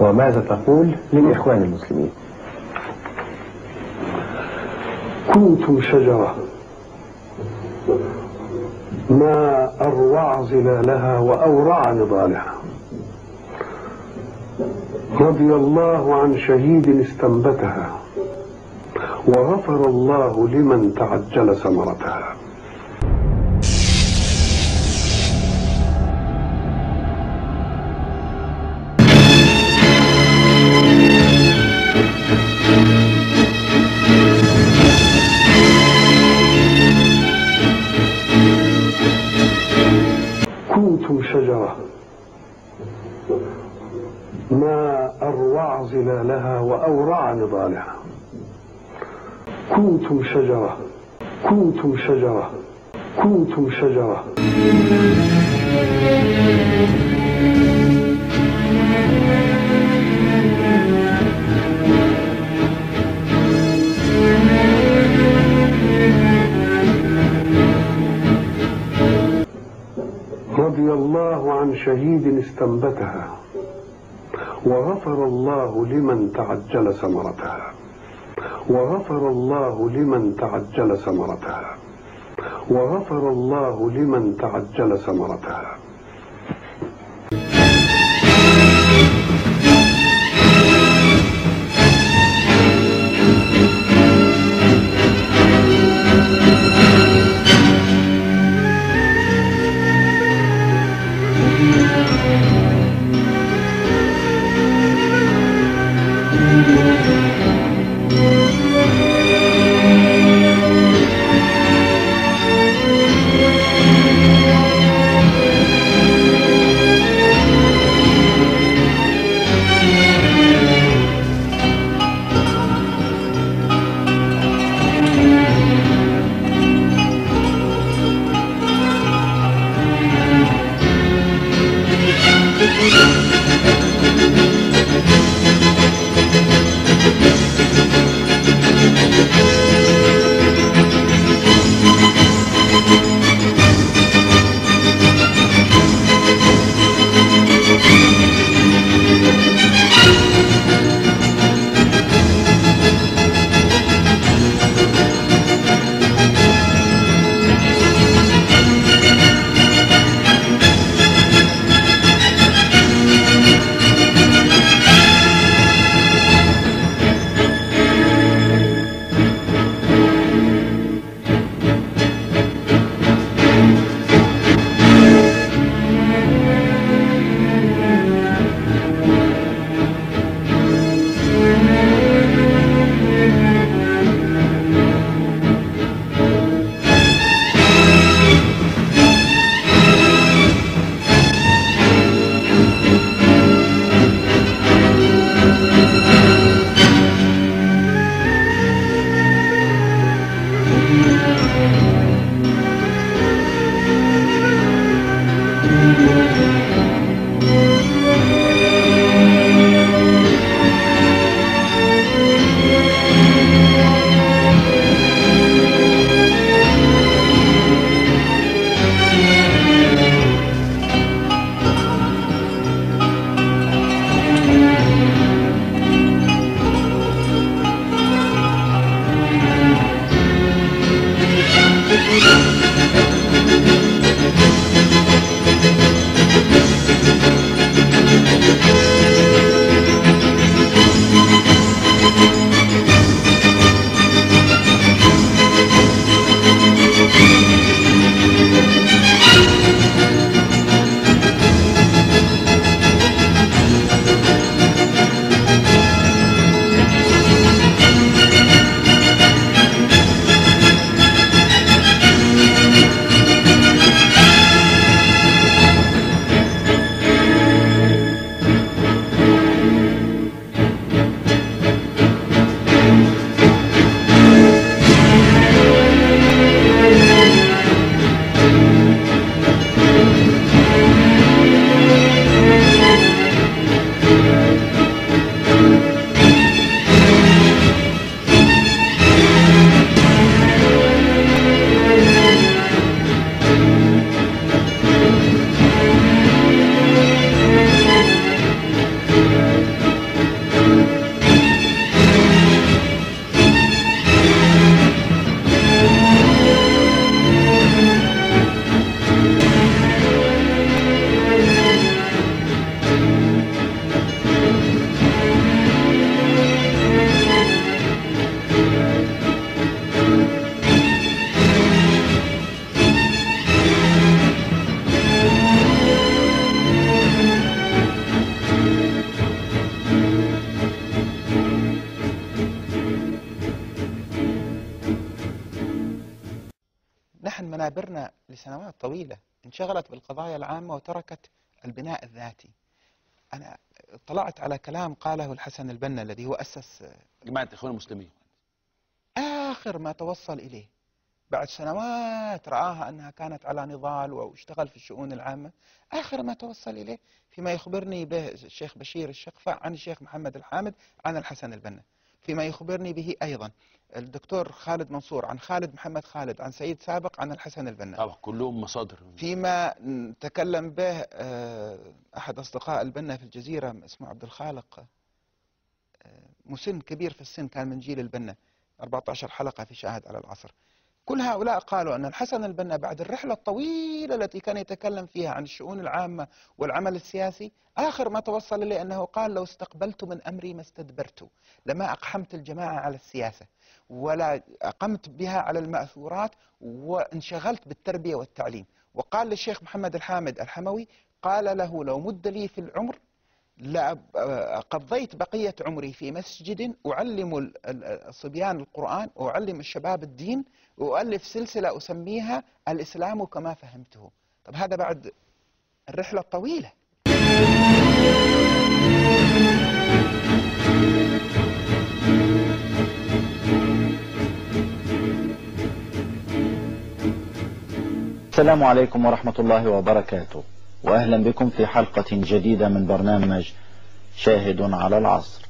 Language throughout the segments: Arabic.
وماذا تقول للإخوان المسلمين؟ كنتم شجرة ما أروع ظلالها وأورع نضالها. رضي الله عن شهيد استنبتها، وغفر الله لمن تعجل ثمرتها. كنتم شجرة ما أروع ظلالها وأورع نضالها. كنتم شجرة كنتم شجرة كنتم شجرة. رضي الله عن شهيد استنبتها، وغفر الله لمن تعجل ثمرتها. وغفر الله لمن تعجل ثمرتها. وغفر الله لمن تعجل ثمرتها. منابرنا لسنوات طويلة انشغلت بالقضايا العامة وتركت البناء الذاتي. أنا اطلعت على كلام قاله الحسن البنا الذي هو أسس جماعة الإخوان المسلمين. آخر ما توصل إليه بعد سنوات رآها أنها كانت على نضال واشتغل في الشؤون العامة، آخر ما توصل إليه فيما يخبرني به الشيخ بشير الشقفة عن الشيخ محمد الحامد عن الحسن البنا، فيما يخبرني به أيضا الدكتور خالد منصور عن خالد محمد خالد عن سيد سابق عن الحسن البنا. طبعا كلهم مصادر. فيما تكلم به أحد أصدقاء البنا في الجزيرة اسمه عبد الخالق، مسن كبير في السن، كان من جيل البنا، 14 حلقة في شاهد على العصر. كل هؤلاء قالوا أن الحسن البنا بعد الرحلة الطويلة التي كان يتكلم فيها عن الشؤون العامة والعمل السياسي، آخر ما توصل إليه أنه قال: لو استقبلت من أمري ما استدبرت، لما أقحمت الجماعة على السياسة ولا أقمت بها على المأثورات وانشغلت بالتربية والتعليم. وقال للشيخ محمد الحامد الحموي، قال له: لو مد لي في العمر قضيت بقية عمري في مسجد أعلم الصبيان القرآن وأعلم الشباب الدين وأؤلف سلسلة أسميها الإسلام كما فهمته. طب هذا بعد الرحلة الطويلة. السلام عليكم ورحمة الله وبركاته، وأهلا بكم في حلقة جديدة من برنامج شاهد على العصر،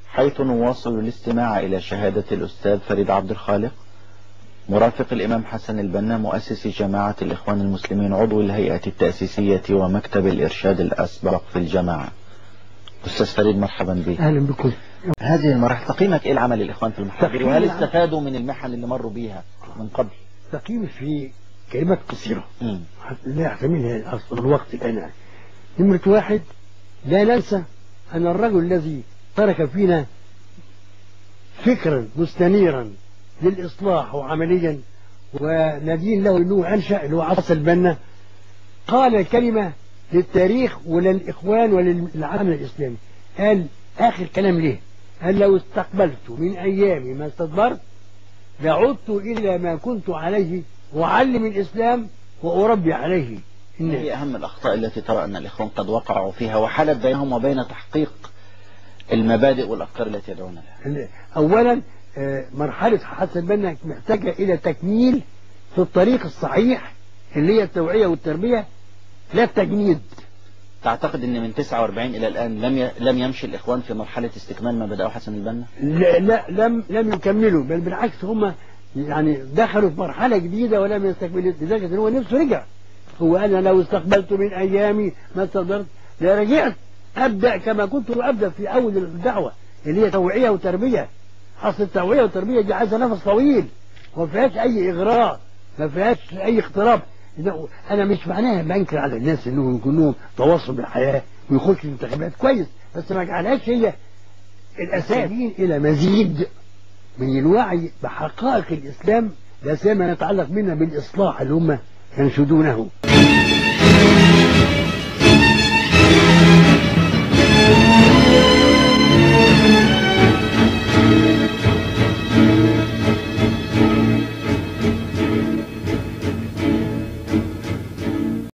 حيث نواصل الاستماع إلى شهادة الأستاذ فريد عبد الخالق مرافق الإمام حسن البنا مؤسس جماعة الإخوان المسلمين عضو الهيئة التأسيسية ومكتب الإرشاد الأسبق في الجماعة. أستاذ فريد مرحبا بك. أهلا بكم. هذه المراحل تقييمك إيه العمل الإخوان في المحاضر، وهل استفادوا من المحن اللي مروا بيها من قبل؟ تقييم في كلمات قصيرة لا يحتملها الوقت الآن. نمرة واحد، لا ننسى أن الرجل الذي ترك فينا فكرا مستنيرا للإصلاح وعمليا وندين له أنه أنشأ اللي هو حسن البنا، قال الكلمة للتاريخ وللإخوان وللعالم الإسلامي. قال آخر كلام ليه، قال: لو استقبلت من أيامي ما استدبرت لعدت إلى ما كنت عليه وأعلم الإسلام وأربي عليه الناس. هي أهم الأخطاء التي ترى أن الإخوان قد وقعوا فيها وحلت بينهم وبين تحقيق المبادئ والأفكار التي يدعون لها؟ أولا مرحلة حسن البنا محتاجة إلى تكميل في الطريق الصحيح اللي هي التوعية والتربية، لا التجنيد. تعتقد أن من 49 إلى الآن لم يمشي الإخوان في مرحلة استكمال ما بدأه حسن البنا؟ لا لم يكملوا، بل بالعكس هم يعني دخلوا في مرحلة جديدة ولم يستقبلوا. لذلك هو نفسه رجع. هو أنا لو استقبلت من أيامي ما استقبلت لرجعت أبدأ كما كنت أبدأ في أول الدعوة اللي هي توعية وتربية. أصل التوعية والتربية دي عايزة نفس طويل، وما فيهاش أي إغراء، ما فيهاش أي اختراب. أنا مش معناها بنكر على الناس إنهم يكونوا تواصل بالحياة ويخشوا الانتخابات كويس، بس ما جعلهاش هي الأساس. إلى مزيد من الوعي بحقائق الإسلام، لا سيما يتعلق منا بالإصلاح اللي هم ينشدونه.